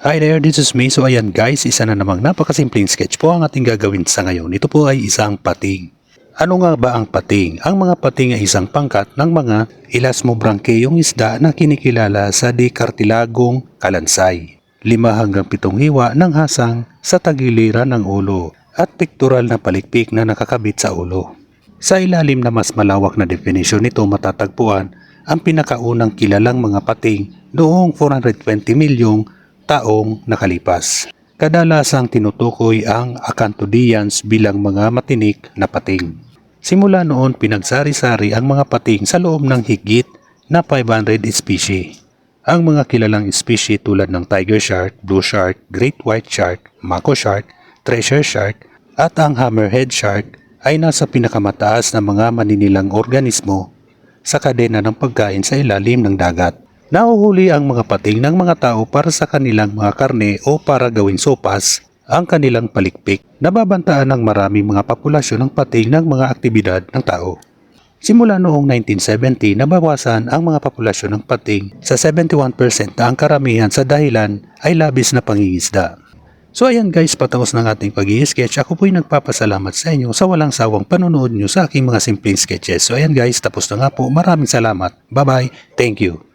Hi there, this is me. So ayan guys, isa na namang napakasimpleng sketch po ang ating gagawin sa ngayon. Ito po ay isang pating. Ano nga ba ang pating? Ang mga pating ay isang pangkat ng mga elasmobrankeyong isda na kinikilala sa dikartilagong kalansay. 5 hanggang 7 hiwa ng hasang sa tagiliran ng ulo at pektoral na palikpik na nakakabit sa ulo. Sa ilalim na mas malawak na definisyon nito matatagpuan ang pinakaunang kilalang mga pating noong 420 milyong taong nakalipas. Kadalasang tinutukoy ang Acanthodians bilang mga matinik na pating. Simula noon pinagsari-sari ang mga pating sa loob ng higit na 500 species. Ang mga kilalang species tulad ng tiger shark, blue shark, great white shark, mako shark, treasure shark at ang hammerhead shark ay nasa pinakamataas na mga maninilang organismo sa kadena ng pagkain sa ilalim ng dagat. Nahuhuli ang mga pating ng mga tao para sa kanilang mga karne o para gawing sopas ang kanilang palikpik. Nababantaan ng maraming mga populasyon ng pating ng mga aktibidad ng tao. Simula noong 1970, nabawasan ang mga populasyon ng pating sa 71% na ang karamihan sa dahilan ay labis na pangingisda. So ayan guys, patapos ng ating pag-i-sketch, ako po'y nagpapasalamat sa inyo sa walang sawang panonood nyo sa aking mga simpleng sketches. So ayan guys, tapos na nga po. Maraming salamat. Bye bye. Thank you.